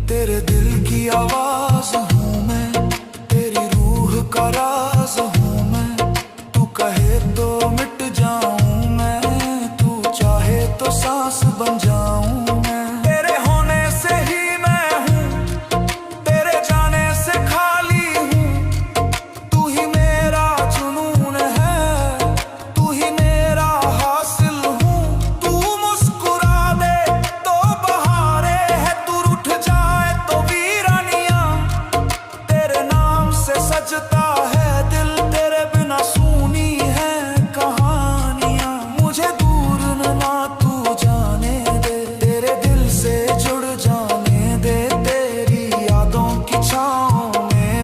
तेरे दिल की आवाज हूँ मैं, तेरी रूह का राज हूँ मैं। तू कहे तो मिट जाऊं मैं, तू चाहे तो सांस बन जाऊं।